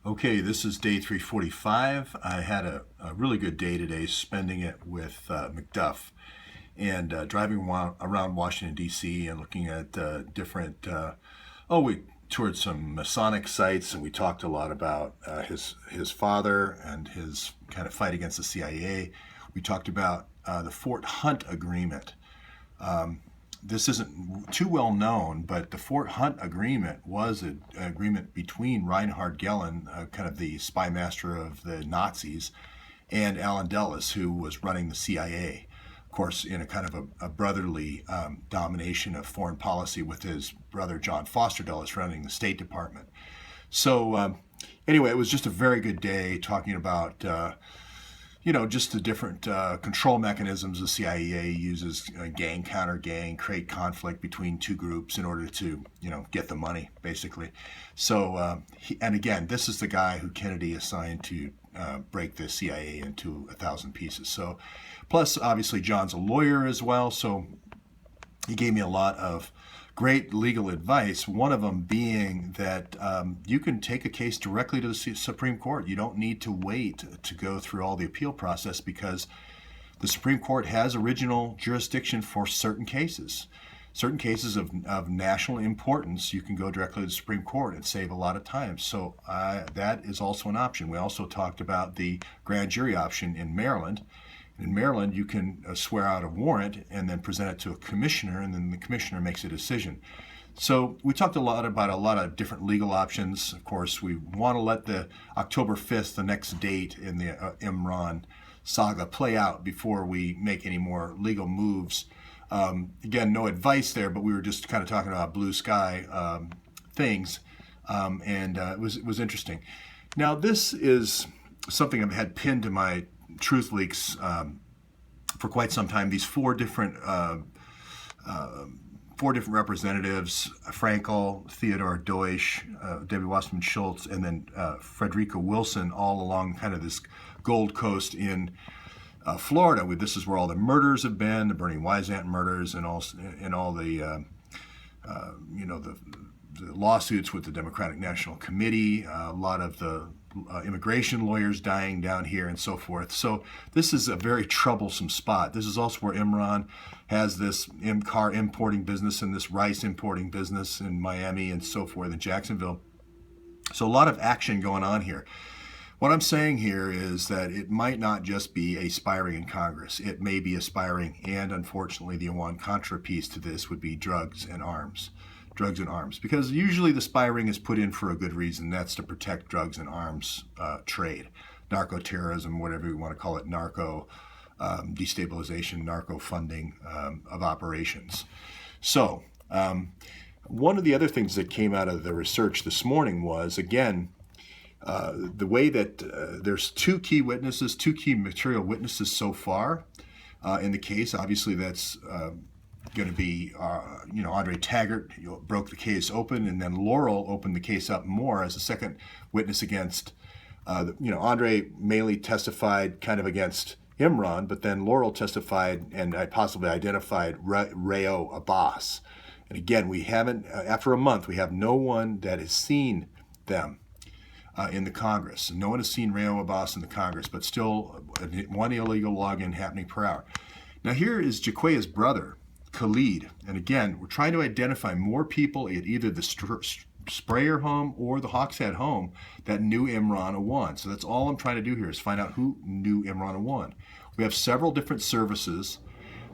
Okay, this is day 345. I had a really good day today, spending it with McDuff and driving around Washington, D.C. and looking at different. We toured some Masonic sites, and we talked a lot about his father and his kind of fight against the CIA. We talked about the Fort Hunt Agreement. This isn't too well known, but the Fort Hunt Agreement was an agreement between Reinhard Gehlen, kind of the spy master of the Nazis, and Allen Dulles, who was running the CIA. Of course, in a kind of a brotherly domination of foreign policy, with his brother John Foster Dulles running the State Department. So anyway, it was just a very good day talking about just the different control mechanisms the CIA uses, gang, counter gang, create conflict between two groups in order to, get the money, basically. So, and again, this is the guy who Kennedy assigned to break the CIA into 1,000 pieces. So, plus, obviously, John's a lawyer as well, so he gave me a lot of great legal advice, one of them being that you can take a case directly to the Supreme Court. You don't need to wait to go through all the appeal process, because the Supreme Court has original jurisdiction for certain cases. Certain cases of national importance, you can go directly to the Supreme Court and save a lot of time. So that is also an option. We also talked about the grand jury option in Maryland. In Maryland, you can swear out a warrant and then present it to a commissioner, and then the commissioner makes a decision. So we talked a lot about a lot of different legal options. Of course, we want to let the October 5th, the next date in the Imran saga, play out before we make any more legal moves. Again, no advice there, but we were just kind of talking about blue sky things, and it was interesting. Now, this is something I've had pinned to my Truth Leaks for quite some time. These four different representatives: Frankel, Theodore Deutsch, Debbie Wasserman Schultz, and then Frederica Wilson, all along kind of this Gold Coast in Florida. This is where all the murders have been, the Bernie Wysant murders, and all the the lawsuits with the Democratic National Committee, a lot of the immigration lawyers dying down here, and so forth. So this is a very troublesome spot. This is also where Imran has this car importing business and this rice importing business in Miami and so forth, in Jacksonville. So a lot of action going on here. What I'm saying here is that it might not just be aspiring in Congress. It may be aspiring, and unfortunately the Iran-Contra piece to this would be drugs and arms, because usually the spy ring is put in for a good reason. That's to protect drugs and arms trade, narco-terrorism, whatever you want to call it, narco destabilization, narco funding of operations. So one of the other things that came out of the research this morning was, again, the way that there's two key material witnesses so far in the case. Obviously, that's going to be, Andre Taggart broke the case open, and then Laurel opened the case up more as a second witness against, Andre mainly testified kind of against Imran, but then Laurel testified and I possibly identified Rayo Abbas. And again, we haven't, after a month, we have no one that has seen them in the Congress. No one has seen Rayo Abbas in the Congress, but still one illegal login happening per hour. Now here is Jaquaya's brother, Khalid. And again, we're trying to identify more people at either the Sprayer home or the Hawkshead home that knew Imran Awan. So that's all I'm trying to do here, is find out who knew Imran Awan. We have several different services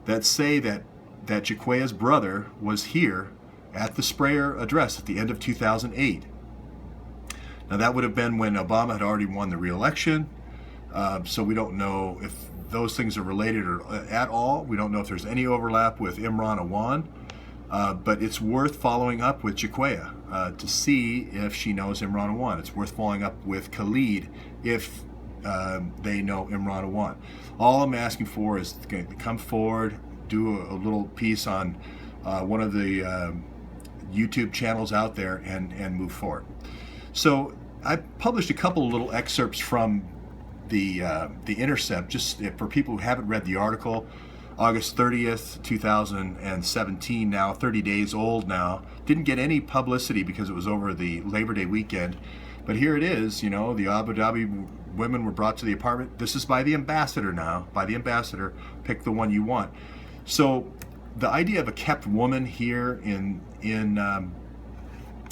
that say that Jaquaya's brother was here at the Sprayer address at the end of 2008. Now that would have been when Obama had already won the re-election, so we don't know if those things are related or at all. We don't know if there's any overlap with Imran Awan, but it's worth following up with Jaquaya to see if she knows Imran Awan. It's worth following up with Khalid if they know Imran Awan. All I'm asking for is to come forward, do a little piece on one of the YouTube channels out there, and move forward. So I published a couple of little excerpts from the Intercept, just for people who haven't read the article. August 30th, 2017, now 30 days old now. Didn't get any publicity because it was over the Labor Day weekend. But here it is, you know, the Abu Dhabi women were brought to the apartment. This is by the ambassador now, by the ambassador. Pick the one you want. So the idea of a kept woman here in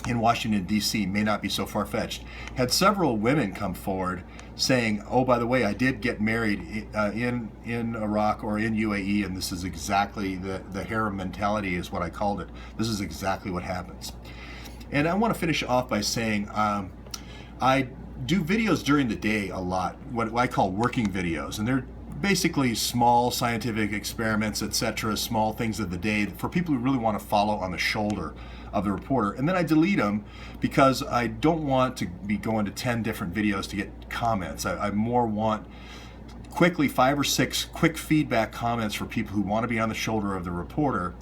Washington, D.C. may not be so far-fetched. Had several women come forward saying, oh, by the way, I did get married in Iraq or in UAE, and this is exactly the harem mentality is what I called it. This is exactly what happens. And I want to finish off by saying I do videos during the day a lot, what I call working videos, and they're basically small scientific experiments, etc., small things of the day for people who really want to follow on the shoulder of the reporter. And then I delete them because I don't want to be going to 10 different videos to get comments. I more want quickly 5 or 6 quick feedback comments for people who want to be on the shoulder of the reporter.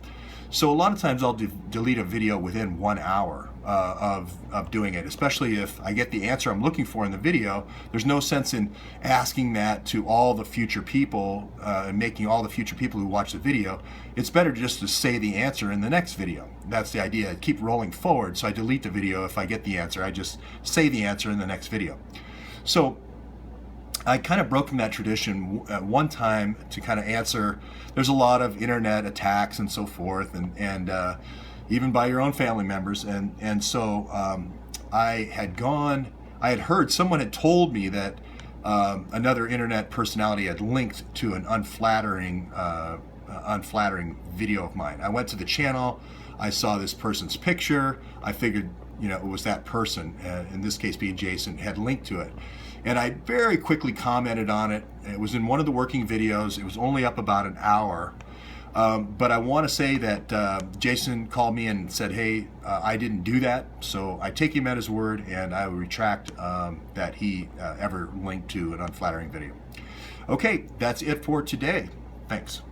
So a lot of times I'll delete a video within 1 hour of doing it, especially if I get the answer I'm looking for in the video. There's no sense in asking that to all the future people and making all the future people who watch the video. It's better just to say the answer in the next video. That's the idea. I keep rolling forward, so I delete the video if I get the answer. I just say the answer in the next video. So I kind of broke from that tradition at one time to kind of answer. There's a lot of internet attacks and so forth, and even by your own family members. And so I had heard, someone had told me that another internet personality had linked to an unflattering video of mine. I went to the channel, I saw this person's picture, I figured, you know, it was that person, in this case being Jason, had linked to it. And I very quickly commented on it. It was in one of the working videos. It was only up about an hour. But I want to say that Jason called me and said, hey, I didn't do that. So I take him at his word, and I retract that he ever linked to an unflattering video. Okay, that's it for today. Thanks.